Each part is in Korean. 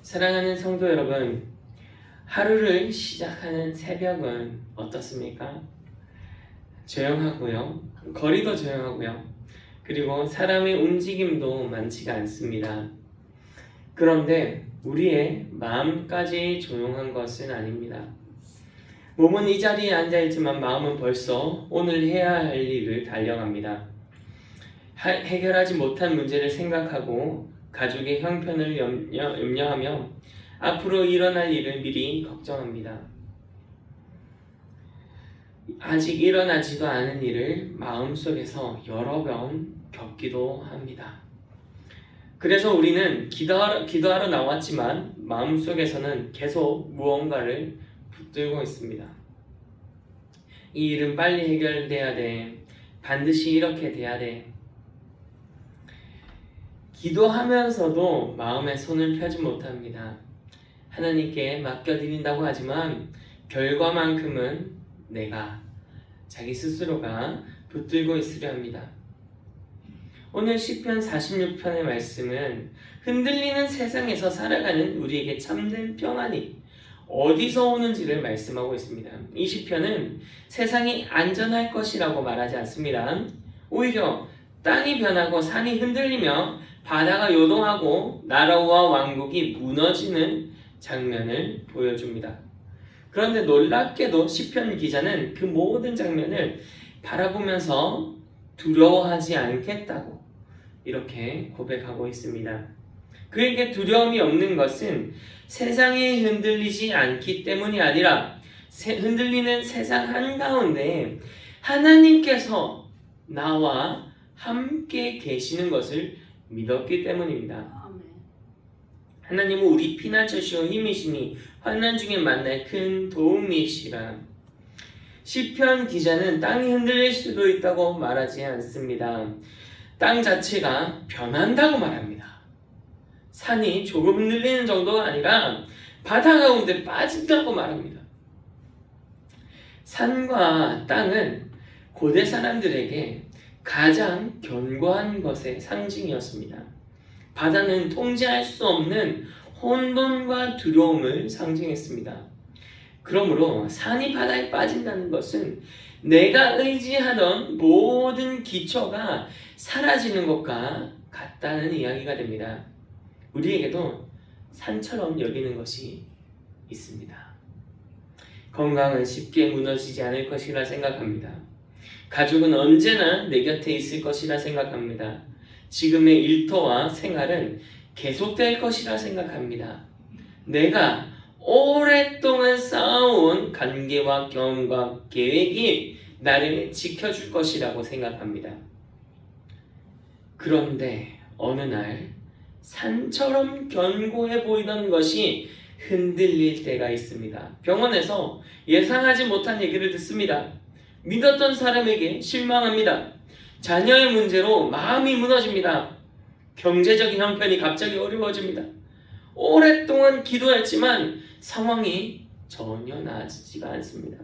사랑하는 성도 여러분, 하루를 시작하는 새벽은 어떻습니까? 조용하고요. 거리도 조용하고요. 그리고 사람의 움직임도 많지가 않습니다. 그런데 우리의 마음까지 조용한 것은 아닙니다. 몸은 이 자리에 앉아있지만 마음은 벌써 오늘 해야 할 일을 달려갑니다. 해결하지 못한 문제를 생각하고 가족의 형편을 염려하며 앞으로 일어날 일을 미리 걱정합니다. 아직 일어나지도 않은 일을 마음속에서 여러 번 겪기도 합니다. 그래서 우리는 기도하러 나왔지만 마음속에서는 계속 무언가를 붙들고 있습니다. 이 일은 빨리 해결돼야 돼. 반드시 이렇게 돼야 돼. 기도하면서도 마음에 손을 펴지 못합니다. 하나님께 맡겨드린다고 하지만 결과만큼은 내가, 자기 스스로가 붙들고 있으려 합니다. 오늘 시편 46편의 말씀은 흔들리는 세상에서 살아가는 우리에게 참된 평안이 어디서 오는지를 말씀하고 있습니다. 이 시편은 세상이 안전할 것이라고 말하지 않습니다. 오히려 땅이 변하고 산이 흔들리며 바다가 요동하고 나라와 왕국이 무너지는 장면을 보여줍니다. 그런데 놀랍게도 시편 기자는 그 모든 장면을 바라보면서 두려워하지 않겠다고 이렇게 고백하고 있습니다. 그에게 두려움이 없는 것은 세상에 흔들리지 않기 때문이 아니라 흔들리는 세상 한가운데 하나님께서 나와 함께 계시는 것을 믿었기 때문입니다. 하나님은 우리 피난처시오 힘이시니 환난 중에 만날 큰 도움이시라. 시편 기자는 땅이 흔들릴 수도 있다고 말하지 않습니다. 땅 자체가 변한다고 말합니다. 산이 조금 흔들리는 정도가 아니라 바다 가운데 빠진다고 말합니다. 산과 땅은 고대 사람들에게 가장 견고한 것의 상징이었습니다. 바다는 통제할 수 없는 혼돈과 두려움을 상징했습니다. 그러므로 산이 바다에 빠진다는 것은 내가 의지하던 모든 기초가 사라지는 것과 같다는 이야기가 됩니다. 우리에게도 산처럼 여기는 것이 있습니다. 건강은 쉽게 무너지지 않을 것이라 생각합니다. 가족은 언제나 내 곁에 있을 것이라 생각합니다. 지금의 일터와 생활은 계속될 것이라 생각합니다. 내가 오랫동안 쌓아온 관계와 경험과 계획이 나를 지켜줄 것이라고 생각합니다. 그런데 어느 날 산처럼 견고해 보이던 것이 흔들릴 때가 있습니다. 병원에서 예상하지 못한 얘기를 듣습니다. 믿었던 사람에게 실망합니다. 자녀의 문제로 마음이 무너집니다. 경제적인 형편이 갑자기 어려워집니다. 오랫동안 기도했지만 상황이 전혀 나아지지가 않습니다.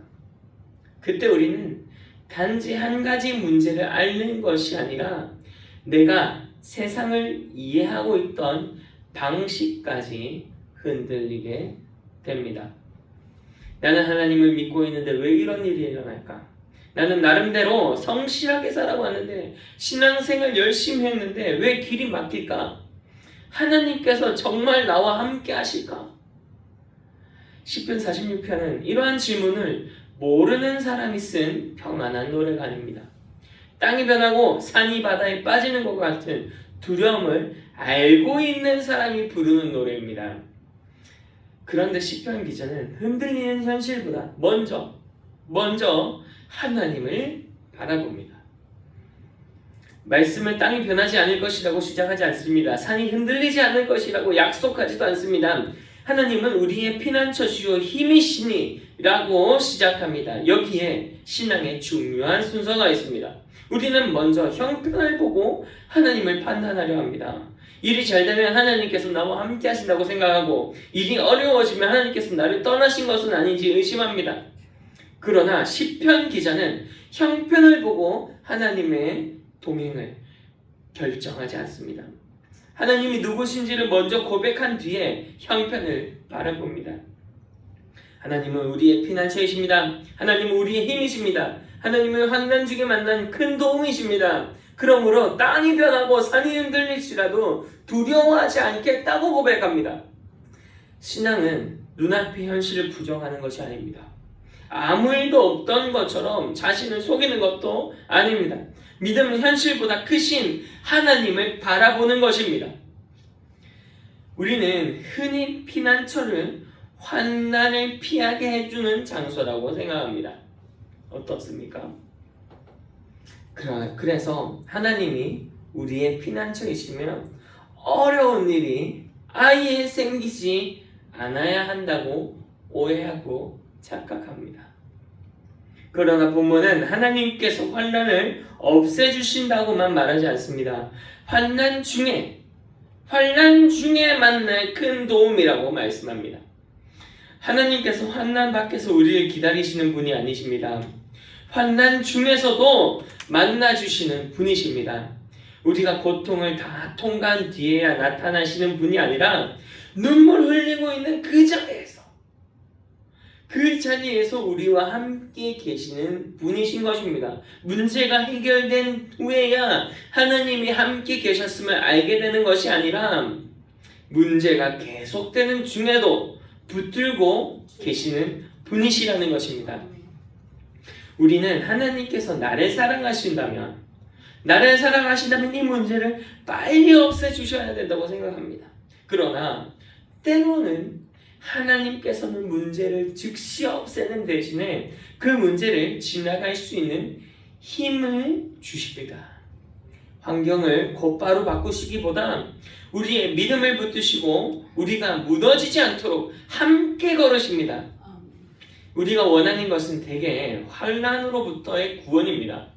그때 우리는 단지 한 가지 문제를 앓는 것이 아니라 내가 세상을 이해하고 있던 방식까지 흔들리게 됩니다. 나는 하나님을 믿고 있는데 왜 이런 일이 일어날까? 나는 나름대로 성실하게 살아왔는데 신앙생활 열심히 했는데 왜 길이 막힐까? 하나님께서 정말 나와 함께 하실까? 시편 46편은 이러한 질문을 모르는 사람이 쓴 평안한 노래가 아닙니다. 땅이 변하고 산이 바다에 빠지는 것 같은 두려움을 알고 있는 사람이 부르는 노래입니다. 그런데 시편 기자는 흔들리는 현실보다 먼저 하나님을 바라봅니다. 말씀은 땅이 변하지 않을 것이라고 주장하지 않습니다. 산이 흔들리지 않을 것이라고 약속하지도 않습니다. 하나님은 우리의 피난처시오 힘이시니 라고 시작합니다. 여기에 신앙의 중요한 순서가 있습니다. 우리는 먼저 형편을 보고 하나님을 판단하려 합니다. 일이 잘 되면 하나님께서 나와 함께 하신다고 생각하고 일이 어려워지면 하나님께서 나를 떠나신 것은 아닌지 의심합니다. 그러나 시편 기자는 형편을 보고 하나님의 동행을 결정하지 않습니다. 하나님이 누구신지를 먼저 고백한 뒤에 형편을 바라봅니다. 하나님은 우리의 피난처이십니다. 하나님은 우리의 힘이십니다. 하나님은 환난 중에 만난 큰 도움이십니다. 그러므로 땅이 변하고 산이 흔들릴지라도 두려워하지 않겠다고 고백합니다. 신앙은 눈앞의 현실을 부정하는 것이 아닙니다. 아무 일도 없던 것처럼 자신을 속이는 것도 아닙니다. 믿음은 현실보다 크신 하나님을 바라보는 것입니다. 우리는 흔히 피난처를 환난을 피하게 해주는 장소라고 생각합니다. 어떻습니까? 그래서 하나님이 우리의 피난처이시면 어려운 일이 아예 생기지 않아야 한다고 오해하고 착각합니다. 그러나 본문은 하나님께서 환난을 없애주신다고만 말하지 않습니다. 환난 중에 만날 큰 도움이라고 말씀합니다. 하나님께서 환난 밖에서 우리를 기다리시는 분이 아니십니다. 환난 중에서도 만나주시는 분이십니다. 우리가 고통을 다 통과한 뒤에야 나타나시는 분이 아니라 눈물 흘리고 있는 그 자리에서 우리와 함께 계시는 분이신 것입니다. 문제가 해결된 후에야 하나님이 함께 계셨음을 알게 되는 것이 아니라 문제가 계속되는 중에도 붙들고 계시는 분이시라는 것입니다. 우리는 하나님께서 나를 사랑하신다면 이 문제를 빨리 없애주셔야 된다고 생각합니다. 그러나 때로는 하나님께서는 문제를 즉시 없애는 대신에 그 문제를 지나갈 수 있는 힘을 주십니다. 환경을 곧바로 바꾸시기보다 우리의 믿음을 붙드시고 우리가 무너지지 않도록 함께 걸으십니다. 우리가 원하는 것은 대개 환난으로부터의 구원입니다.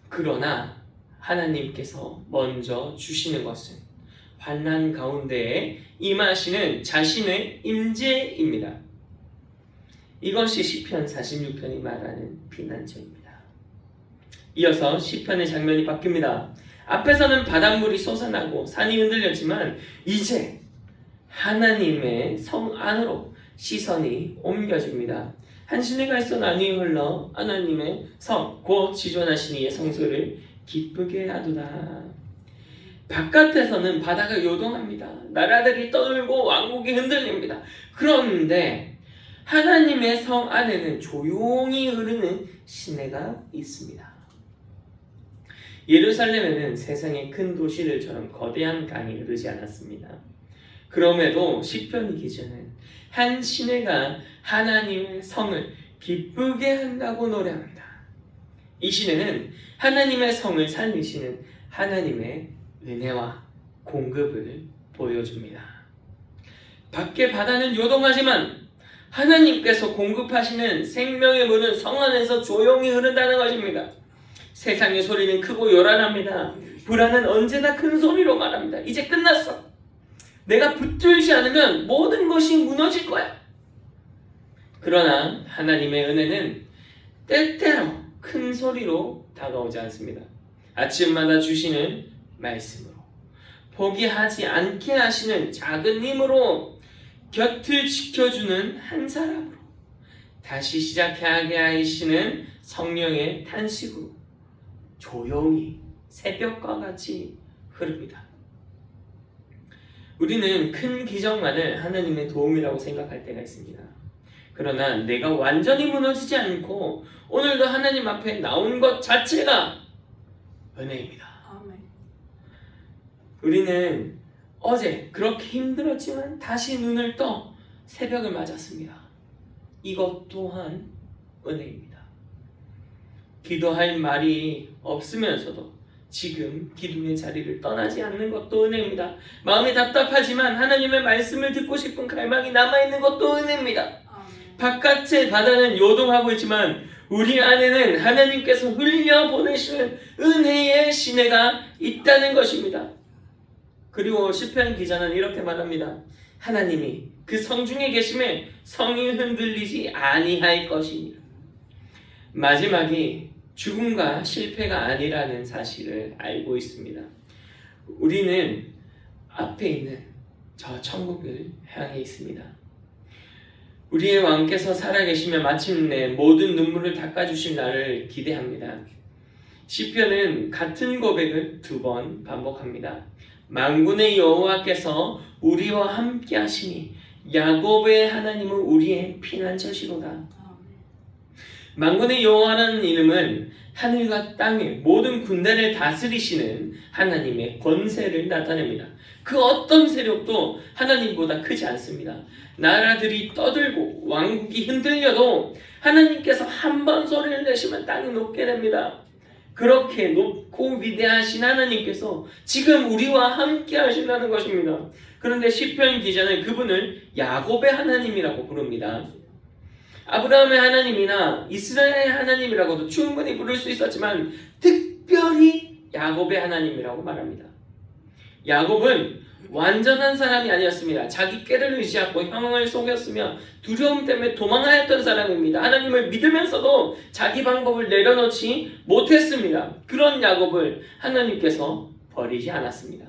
그러나 하나님께서 먼저 주시는 것은 환난 가운데에 임하시는 자신의 임재입니다. 이것이 시편 46편이 말하는 피난처입니다. 이어서 시편의 장면이 바뀝니다. 앞에서는 바닷물이 솟아나고 산이 흔들렸지만 이제 하나님의 성 안으로 시선이 옮겨집니다. 한 시내가 있어 나뉘어 흘러 하나님의 성 곧 지존하신 이의 성소를 기쁘게 하도다. 바깥에서는 바다가 요동합니다. 나라들이 떠들고 왕국이 흔들립니다. 그런데 하나님의 성 안에는 조용히 흐르는 시내가 있습니다. 예루살렘에는 세상의 큰 도시들처럼 거대한 강이 흐르지 않았습니다. 그럼에도 시편 기자는 한 시내가 하나님의 성을 기쁘게 한다고 노래합니다. 이 시내는 하나님의 성을 살리시는 하나님의 은혜와 공급을 보여줍니다. 밖에 바다는 요동하지만 하나님께서 공급하시는 생명의 물은 성 안에서 조용히 흐른다는 것입니다. 세상의 소리는 크고 요란합니다. 불안은 언제나 큰 소리로 말합니다. 이제 끝났어. 내가 붙들지 않으면 모든 것이 무너질 거야. 그러나 하나님의 은혜는 때때로 큰 소리로 다가오지 않습니다. 아침마다 주시는 말씀으로, 포기하지 않게 하시는 작은 힘으로, 곁을 지켜주는 한 사람으로, 다시 시작하게 하시는 성령의 탄식으로 조용히 새벽과 같이 흐릅니다. 우리는 큰 기적만을 하나님의 도움이라고 생각할 때가 있습니다. 그러나 내가 완전히 무너지지 않고 오늘도 하나님 앞에 나온 것 자체가 은혜입니다. 우리는 어제 그렇게 힘들었지만 다시 눈을 떠 새벽을 맞았습니다. 이것 또한 은혜입니다. 기도할 말이 없으면서도 지금 기도의 자리를 떠나지 않는 것도 은혜입니다. 마음이 답답하지만 하나님의 말씀을 듣고 싶은 갈망이 남아있는 것도 은혜입니다. 바깥의 바다는 요동하고 있지만 우리 안에는 하나님께서 흘려보내시는 은혜의 시내가 있다는 것입니다. 그리고 시편 기자는 이렇게 말합니다. 하나님이 그 성중에 계심에 성이 흔들리지 아니할 것입니다. 마지막이 죽음과 실패가 아니라는 사실을 알고 있습니다. 우리는 앞에 있는 저 천국을 향해 있습니다. 우리의 왕께서 살아계시며 마침내 모든 눈물을 닦아주실 날을 기대합니다. 시편은 같은 고백을 2번 반복합니다. 만군의 여호와께서 우리와 함께 하시니 야곱의 하나님은 우리의 피난처시로다. 만군의 여호와라는 이름은 하늘과 땅의 모든 군대를 다스리시는 하나님의 권세를 나타냅니다. 그 어떤 세력도 하나님보다 크지 않습니다. 나라들이 떠들고 왕국이 흔들려도 하나님께서 한 번 소리를 내시면 땅이 높게 됩니다. 그렇게 높고 위대하신 하나님께서 지금 우리와 함께 하신다는 것입니다. 그런데 시편 기자는 그분을 야곱의 하나님이라고 부릅니다. 아브라함의 하나님이나 이스라엘의 하나님이라고도 충분히 부를 수 있었지만 특별히 야곱의 하나님이라고 말합니다. 야곱은 완전한 사람이 아니었습니다. 자기 꾀를 의지하고 형을 속였으며 두려움 때문에 도망하였던 사람입니다. 하나님을 믿으면서도 자기 방법을 내려놓지 못했습니다. 그런 야곱을 하나님께서 버리지 않았습니다.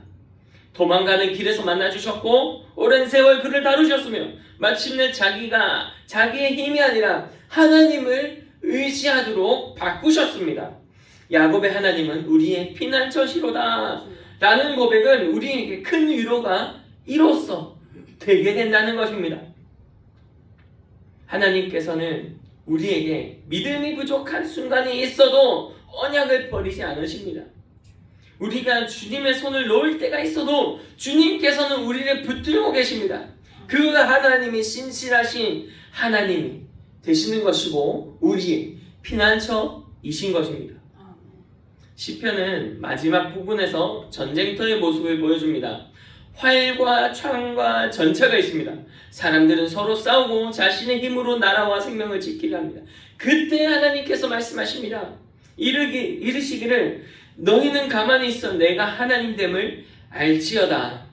도망가는 길에서 만나주셨고 오랜 세월 그를 다루셨으며 마침내 자기가 자기의 힘이 아니라 하나님을 의지하도록 바꾸셨습니다. 야곱의 하나님은 우리의 피난처시로다 라는 고백은 우리에게 큰 위로가 이로써 되게 된다는 것입니다. 하나님께서는 우리에게 믿음이 부족한 순간이 있어도 언약을 버리지 않으십니다. 우리가 주님의 손을 놓을 때가 있어도 주님께서는 우리를 붙들고 계십니다. 그 하나님이 신실하신 하나님이 되시는 것이고 우리의 피난처이신 것입니다. 시편은 마지막 부분에서 전쟁터의 모습을 보여줍니다. 활과 창과 전차가 있습니다. 사람들은 서로 싸우고 자신의 힘으로 나라와 생명을 지키려 합니다. 그때 하나님께서 말씀하십니다. 이르시기를 너희는 가만히 있어 내가 하나님됨을 알지어다.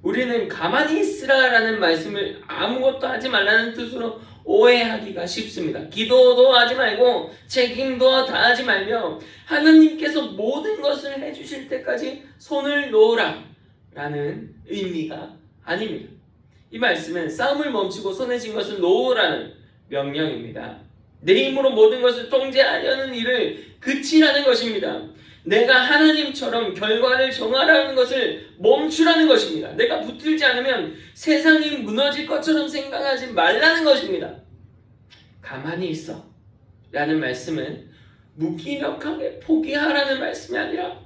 우리는 가만히 있으라라는 말씀을 아무것도 하지 말라는 뜻으로 오해하기가 쉽습니다. 기도도 하지 말고 책임도 다 하지 말며 하나님께서 모든 것을 해주실 때까지 손을 놓으라 라는 의미가 아닙니다. 이 말씀은 싸움을 멈추고 손에 쥔 것을 놓으라는 명령입니다. 내 힘으로 모든 것을 통제하려는 일을 그치라는 것입니다. 내가 하나님처럼 결과를 정하라는 것을 멈추라는 것입니다. 내가 붙들지 않으면 세상이 무너질 것처럼 생각하지 말라는 것입니다. 가만히 있어 라는 말씀은 무기력하게 포기하라는 말씀이 아니라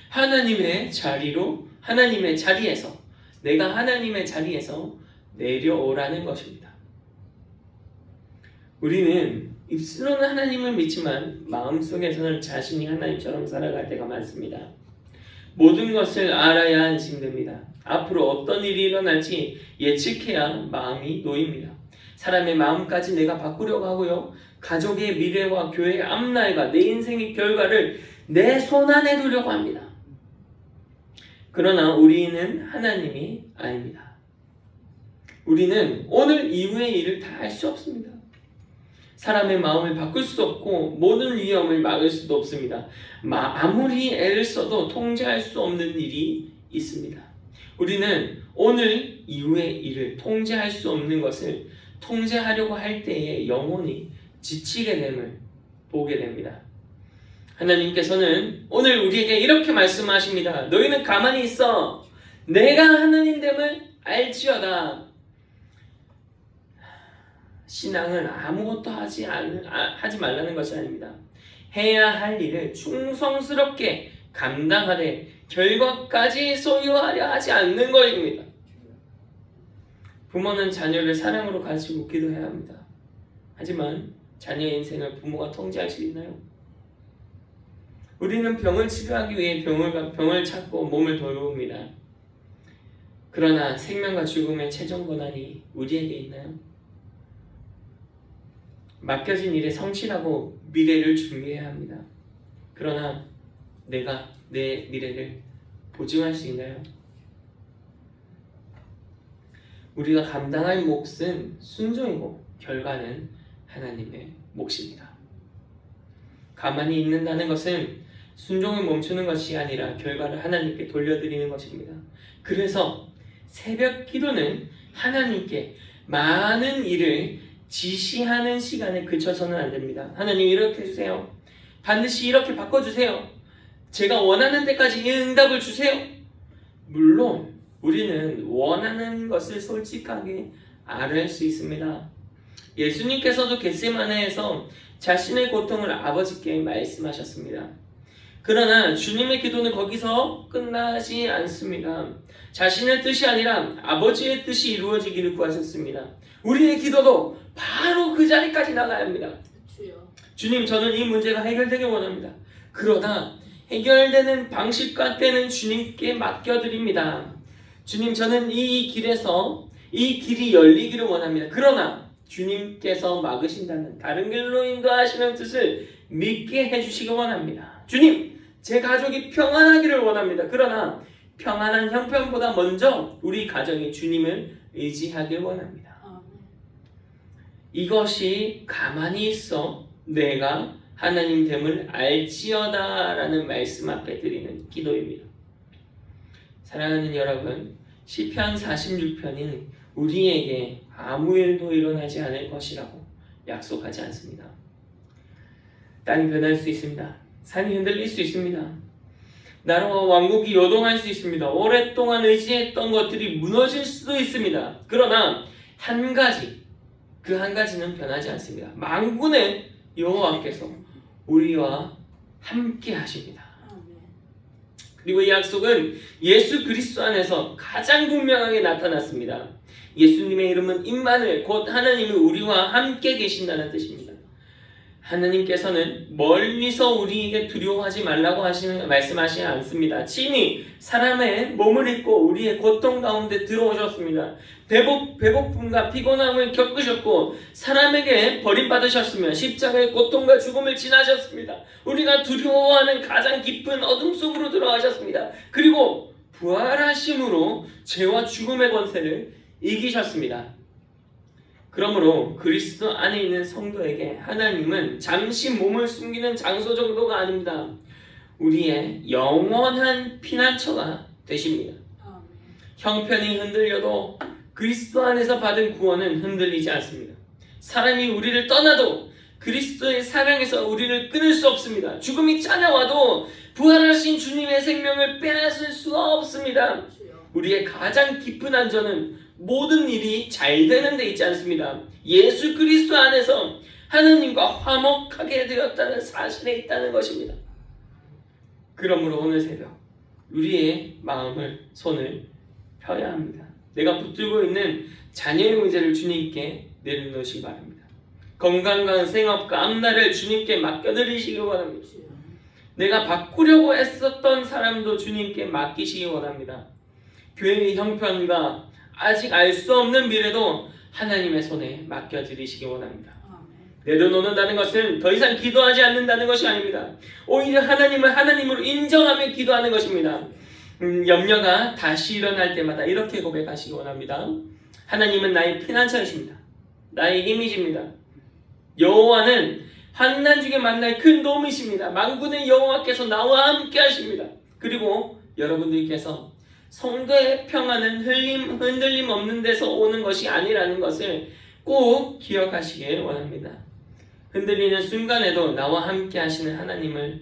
하나님의 자리에서 내가 하나님의 자리에서 내려오라는 것입니다. 우리는 입술로는 하나님을 믿지만 마음속에서는 자신이 하나님처럼 살아갈 때가 많습니다. 모든 것을 알아야 안심됩니다. 앞으로 어떤 일이 일어날지 예측해야 마음이 놓입니다. 사람의 마음까지 내가 바꾸려고 하고요. 가족의 미래와 교회의 앞날과 내 인생의 결과를 내 손 안에 두려고 합니다. 그러나 우리는 하나님이 아닙니다. 우리는 오늘 이후의 일을 다 할 수 없습니다. 사람의 마음을 바꿀 수도 없고 모든 위험을 막을 수도 없습니다. 아무리 애를 써도 통제할 수 없는 일이 있습니다. 우리는 오늘 이후의 일을 통제할 수 없는 것을 통제하려고 할 때에 영혼이 지치게 됨을 보게 됩니다. 하나님께서는 오늘 우리에게 이렇게 말씀하십니다. 너희는 가만히 있어. 내가 하나님됨을 알지어다. 신앙은 아무것도 하지 말라는 것이 아닙니다. 해야 할 일을 충성스럽게 감당하되 결과까지 소유하려 하지 않는 것입니다. 부모는 자녀를 사랑으로 가지고 기도해야 합니다. 하지만 자녀의 인생을 부모가 통제할 수 있나요? 우리는 병을 치료하기 위해 병을 찾고 몸을 돌봅니다. 그러나 생명과 죽음의 최종 권한이 우리에게 있나요? 맡겨진 일에 성실하고 미래를 준비해야 합니다. 그러나 내가 내 미래를 보증할 수 있나요? 우리가 감당할 몫은 순종이고 결과는 하나님의 몫입니다. 가만히 있는다는 것은 순종을 멈추는 것이 아니라 결과를 하나님께 돌려드리는 것입니다. 그래서 새벽 기도는 하나님께 많은 일을 지시하는 시간에 그쳐서는 안 됩니다. 하나님 이렇게 해주세요. 반드시 이렇게 바꿔주세요. 제가 원하는 데까지 이 응답을 주세요. 물론 우리는 원하는 것을 솔직하게 아뢰할 수 있습니다. 예수님께서도 겟세마네에서 자신의 고통을 아버지께 말씀하셨습니다. 그러나 주님의 기도는 거기서 끝나지 않습니다. 자신의 뜻이 아니라 아버지의 뜻이 이루어지기를 구하셨습니다. 우리의 기도도 바로 그 자리까지 나가야 합니다. 주님, 저는 이 문제가 해결되길 원합니다. 그러나 해결되는 방식과 때는 주님께 맡겨드립니다. 주님, 저는 이 길에서 이 길이 열리기를 원합니다. 그러나 주님께서 막으신다는 다른 길로 인도하시는 뜻을 믿게 해주시기 원합니다. 주님, 제 가족이 평안하기를 원합니다. 그러나 평안한 형편보다 먼저 우리 가정이 주님을 의지하길 원합니다. 이것이 가만히 있어 내가 하나님 됨을 알지어다 라는 말씀 앞에 드리는 기도입니다. 사랑하는 여러분, 시편 46편이 우리에게 아무 일도 일어나지 않을 것이라고 약속하지 않습니다. 땅이 변할 수 있습니다. 산이 흔들릴 수 있습니다. 나라와 왕국이 요동할 수 있습니다. 오랫동안 의지했던 것들이 무너질 수도 있습니다. 그러나 한 가지, 그 한 가지는 변하지 않습니다. 만군의 여호와께서 우리와 함께 하십니다. 그리고 이 약속은 예수 그리스도 안에서 가장 분명하게 나타났습니다. 예수님의 이름은 임마누엘, 곧 하나님이 우리와 함께 계신다는 뜻입니다. 하나님께서는 멀리서 우리에게 두려워하지 말라고 말씀하시지 않습니다. 친히 사람의 몸을 입고 우리의 고통 가운데 들어오셨습니다. 배고픔과 피곤함을 겪으셨고 사람에게 버림받으셨으며 십자가의 고통과 죽음을 지나셨습니다. 우리가 두려워하는 가장 깊은 어둠 속으로 들어가셨습니다. 그리고 부활하심으로 죄와 죽음의 권세를 이기셨습니다. 그러므로 그리스도 안에 있는 성도에게 하나님은 잠시 몸을 숨기는 장소 정도가 아닙니다. 우리의 영원한 피난처가 되십니다. 형편이 흔들려도 그리스도 안에서 받은 구원은 흔들리지 않습니다. 사람이 우리를 떠나도 그리스도의 사랑에서 우리를 끊을 수 없습니다. 죽음이 찾아와도 부활하신 주님의 생명을 빼앗을 수가 없습니다. 우리의 가장 깊은 안전은 모든 일이 잘 되는 데 있지 않습니다. 예수 그리스도 안에서 하나님과 화목하게 되었다는 사실에 있다는 것입니다. 그러므로 오늘 새벽 우리의 손을 펴야 합니다. 내가 붙들고 있는 자녀의 문제를 주님께 내려놓으시기 바랍니다. 건강과 생업과 앞날을 주님께 맡겨드리시기 원합니다. 내가 바꾸려고 애썼던 사람도 주님께 맡기시기 원합니다. 교회의 형편과 아직 알 수 없는 미래도 하나님의 손에 맡겨드리시기 원합니다. 내려놓는다는 것은 더 이상 기도하지 않는다는 것이 아닙니다. 오히려 하나님을 하나님으로 인정하며 기도하는 것입니다. 염려가 다시 일어날 때마다 이렇게 고백하시기 원합니다. 하나님은 나의 피난처이십니다. 나의 힘이십니다. 여호와는 환난 중에 만날 큰 도움이십니다. 만군의 여호와께서 나와 함께 하십니다. 그리고 여러분들께서 성도의 평안은 흔들림 없는 데서 오는 것이 아니라는 것을 꼭 기억하시길 원합니다. 흔들리는 순간에도 나와 함께 하시는 하나님을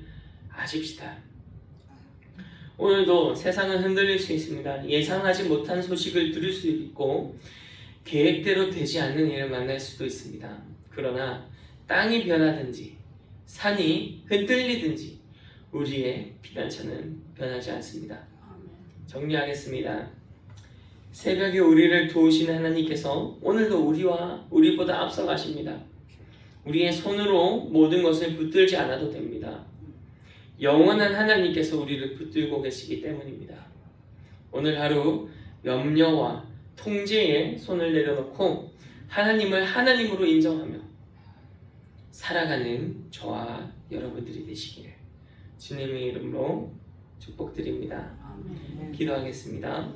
아십시다. 오늘도 세상은 흔들릴 수 있습니다. 예상하지 못한 소식을 들을 수 있고 계획대로 되지 않는 일을 만날 수도 있습니다. 그러나 땅이 변하든지 산이 흔들리든지 우리의 피난처는 변하지 않습니다. 정리하겠습니다. 새벽에 우리를 도우시는 하나님께서 오늘도 우리보다 앞서가십니다. 우리의 손으로 모든 것을 붙들지 않아도 됩니다. 영원한 하나님께서 우리를 붙들고 계시기 때문입니다. 오늘 하루 염려와 통제에 손을 내려놓고 하나님을 하나님으로 인정하며 살아가는 저와 여러분들이 되시기를 주님의 이름으로 축복드립니다. 기도하겠습니다.